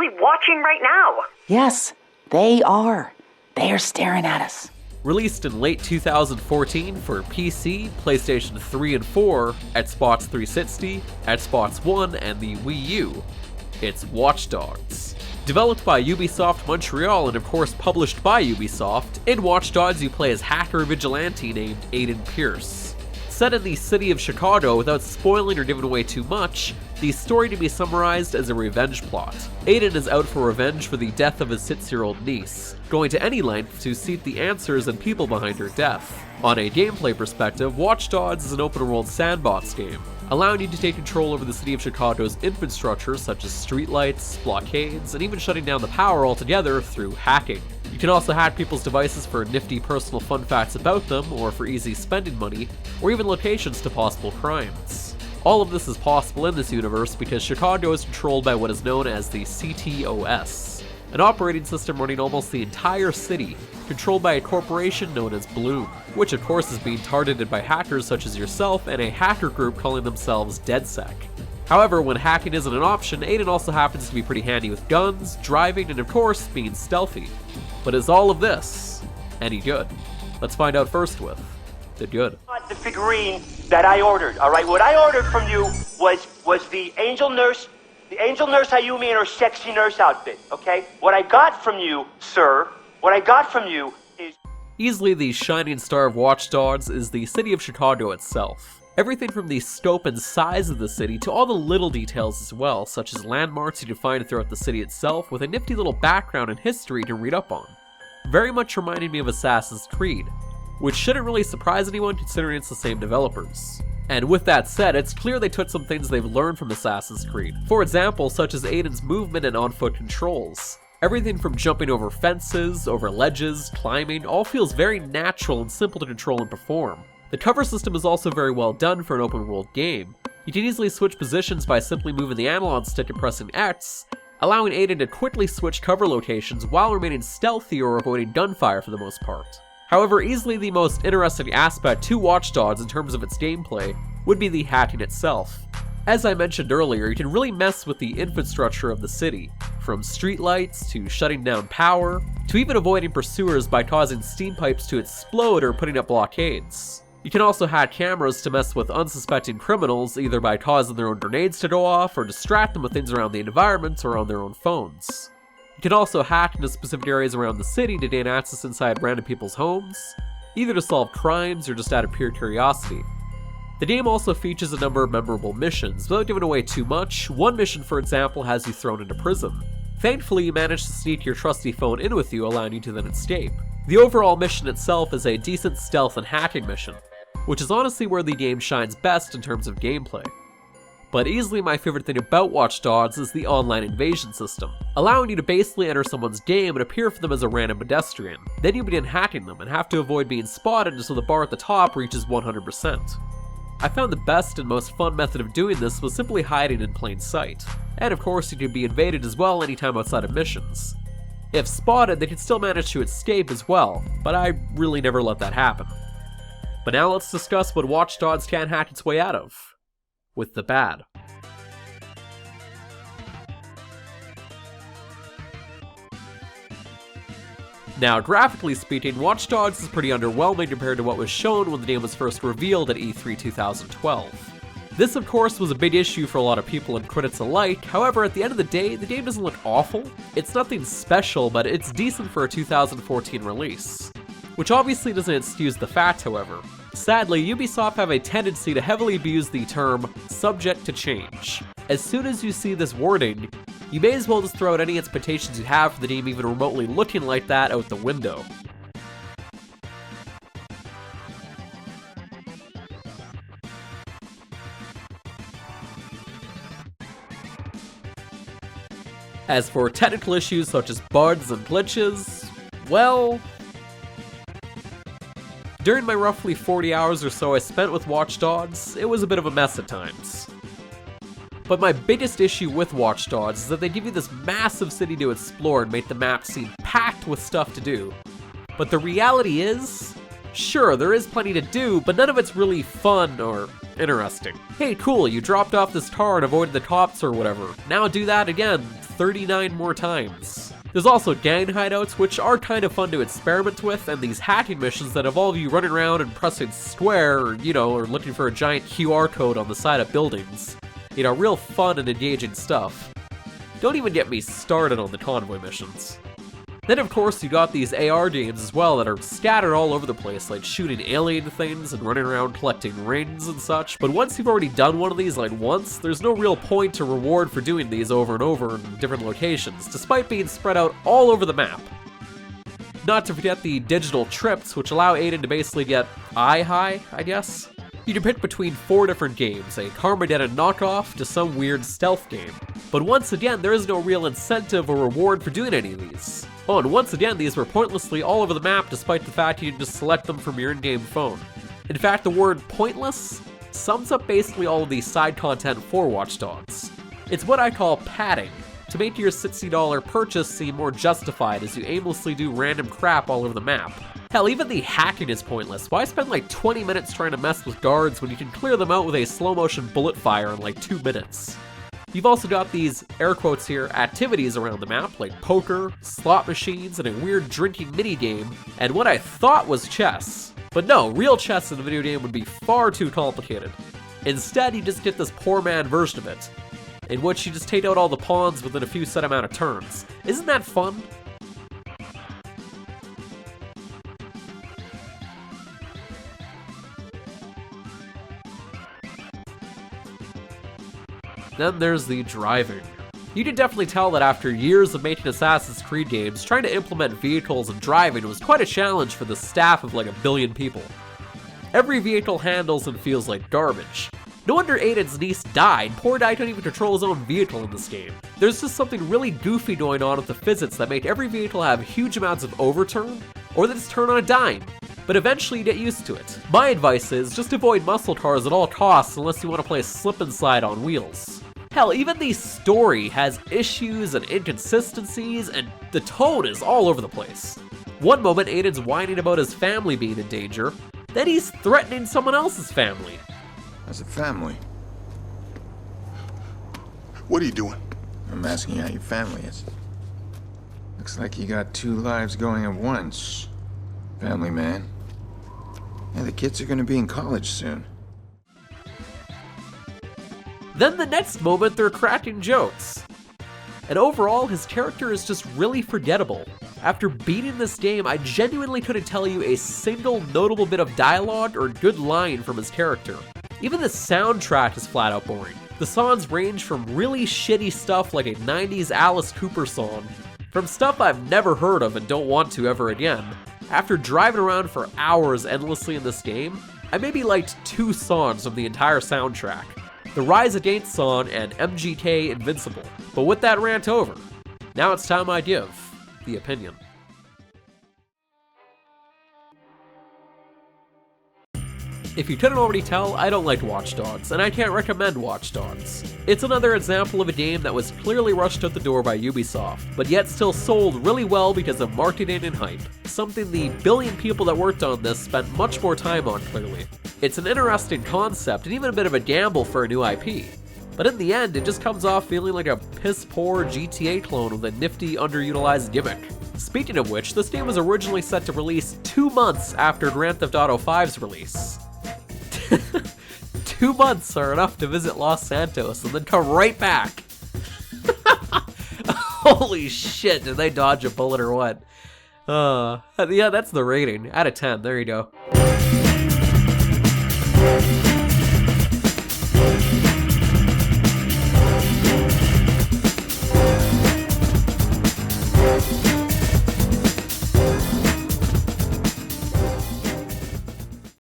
probably watching right now. Yes, they are. They are staring at us. Released in late 2014 for PC, PlayStation 3 and 4, Xbox 360, Xbox One, and the Wii U. It's Watch Dogs. Developed by Ubisoft Montreal and of course published by Ubisoft, in Watch Dogs you play as hacker vigilante named Aiden Pierce. Set in the city of Chicago without spoiling or giving away too much, the story can be summarized as a revenge plot. Aiden is out for revenge for the death of his 6-year-old niece, going to any length to seek the answers and people behind her death. On a gameplay perspective, Watch Dogs is an open-world sandbox game, allowing you to take control over the city of Chicago's infrastructure such as streetlights, blockades, and even shutting down the power altogether through hacking. You can also hack people's devices for nifty personal fun facts about them, or for easy spending money, or even locations to possible crimes. All of this is possible in this universe because Chicago is controlled by what is known as the CTOS, an operating system running almost the entire city, controlled by a corporation known as Bloom, which of course is being targeted by hackers such as yourself and a hacker group calling themselves DedSec. However, when hacking isn't an option, Aiden also happens to be pretty handy with guns, driving, and of course, being stealthy. But is all of this any good? Let's find out first with the good. The figurine that I ordered, all right? What I ordered from you was the angel nurse Ayumi in her sexy nurse outfit, okay? What I got from you, sir, is... Easily the shining star of Watch Dogs is the city of Chicago itself. Everything from the scope and size of the city to all the little details as well, such as landmarks you can find throughout the city itself with a nifty little background and history to read up on. Very much reminding me of Assassin's Creed, which shouldn't really surprise anyone considering it's the same developers. And with that said, it's clear they took some things they've learned from Assassin's Creed. For example, such as Aiden's movement and on-foot controls. Everything from jumping over fences, over ledges, climbing, all feels very natural and simple to control and perform. The cover system is also very well done for an open world game. You can easily switch positions by simply moving the analog stick and pressing X, allowing Aiden to quickly switch cover locations while remaining stealthy or avoiding gunfire for the most part. However, easily the most interesting aspect to Watch Dogs in terms of its gameplay would be the hacking itself. As I mentioned earlier, you can really mess with the infrastructure of the city, from streetlights to shutting down power, to even avoiding pursuers by causing steam pipes to explode or putting up blockades. You can also hack cameras to mess with unsuspecting criminals, either by causing their own grenades to go off or distract them with things around the environment or on their own phones. You can also hack into specific areas around the city to gain access inside random people's homes, either to solve crimes or just out of pure curiosity. The game also features a number of memorable missions. Without giving away too much, one mission for example has you thrown into prison. Thankfully, you manage to sneak your trusty phone in with you, allowing you to then escape. The overall mission itself is a decent stealth and hacking mission, which is honestly where the game shines best in terms of gameplay. But easily my favorite thing about Watch Dogs is the online invasion system, allowing you to basically enter someone's game and appear for them as a random pedestrian. Then you begin hacking them and have to avoid being spotted until the bar at the top reaches 100%. I found the best and most fun method of doing this was simply hiding in plain sight. And of course you can be invaded as well anytime outside of missions. If spotted, they can still manage to escape as well, but I really never let that happen. But now let's discuss what Watch Dogs can hack its way out of. With the bad. Now, graphically speaking, Watch Dogs is pretty underwhelming compared to what was shown when the game was first revealed at E3 2012. This, of course, was a big issue for a lot of people and critics alike. However, at the end of the day, the game doesn't look awful. It's nothing special, but it's decent for a 2014 release. Which obviously doesn't excuse the fact, however. Sadly, Ubisoft have a tendency to heavily abuse the term subject to change. As soon as you see this wording, you may as well just throw out any expectations you have for the game even remotely looking like that out the window. As for technical issues such as bugs and glitches, well, during my roughly 40 hours or so I spent with Watch Dogs, it was a bit of a mess at times. But my biggest issue with Watch Dogs is that they give you this massive city to explore and make the map seem packed with stuff to do. But the reality is, Sure, there is plenty to do, but none of it's really fun or interesting. Hey, cool, you dropped off this car and avoided the cops or whatever. Now do that again, 39 more times. There's also gang hideouts, which are kind of fun to experiment with, and these hacking missions that involve you running around and pressing square, or looking for a giant QR code on the side of buildings. Real fun and engaging stuff. Don't even get me started on the convoy missions. Then of course you got these AR games as well that are scattered all over the place, like shooting alien things and running around collecting rings and such, but once you've already done one of these like once, there's no real point or reward for doing these over and over in different locations, despite being spread out all over the map. Not to forget the digital trips, which allow Aiden to basically get eye high, I guess. You can pick between 4 different games, a Carmageddon knockoff to some weird stealth game. But once again, there is no real incentive or reward for doing any of these. Oh, and once again, these were pointlessly all over the map despite the fact you can just select them from your in-game phone. In fact, the word pointless sums up basically all of the side content for Watch Dogs. It's what I call padding, to make your $60 purchase seem more justified as you aimlessly do random crap all over the map. Hell, even the hacking is pointless. Why spend like 20 minutes trying to mess with guards when you can clear them out with a slow-motion bullet fire in like 2 minutes? You've also got these, air quotes here, activities around the map, like poker, slot machines, and a weird drinking minigame, and what I thought was chess. But no, real chess in a video game would be far too complicated. Instead, you just get this poor man version of it, in which you just take out all the pawns within a few set amount of turns. Isn't that fun? Then there's the driving. You can definitely tell that after years of making Assassin's Creed games, trying to implement vehicles and driving was quite a challenge for the staff of like 1 billion people. Every vehicle handles and feels like garbage. No wonder Aiden's niece died. Poor guy couldn't even control his own vehicle in this game. There's just something really goofy going on with the physics that make every vehicle have huge amounts of overturn, or that just turn on a dime. But eventually you get used to it. My advice is just avoid muscle cars at all costs unless you want to play slip and slide on wheels. Hell, even the story has issues and inconsistencies, and the tone is all over the place. One moment Aiden's whining about his family being in danger, then he's threatening someone else's family. As a family? What are you doing? I'm asking how your family is. Looks like you got 2 lives going at once, family man. Yeah, the kids are gonna be in college soon. Then the next moment they're cracking jokes. And overall, his character is just really forgettable. After beating this game, I genuinely couldn't tell you a single notable bit of dialogue or good line from his character. Even the soundtrack is flat out boring. The songs range from really shitty stuff like a 90s Alice Cooper song, from stuff I've never heard of and don't want to ever again. After driving around for hours endlessly in this game, I maybe liked 2 songs from the entire soundtrack. The Rise Against song and MGK Invincible. But with that rant over, now it's time I give the opinion. If you couldn't already tell, I don't like Watch Dogs, and I can't recommend Watch Dogs. It's another example of a game that was clearly rushed out the door by Ubisoft, but yet still sold really well because of marketing and hype. Something the 1 billion people that worked on this spent much more time on, clearly. It's an interesting concept, and even a bit of a gamble for a new IP. But in the end, it just comes off feeling like a piss-poor GTA clone with a nifty, underutilized gimmick. Speaking of which, this game was originally set to release 2 months after Grand Theft Auto 5's release. 2 months are enough to visit Los Santos and then come right back. Holy shit, did they dodge a bullet or what? Yeah, that's the rating. Out of 10, there you go.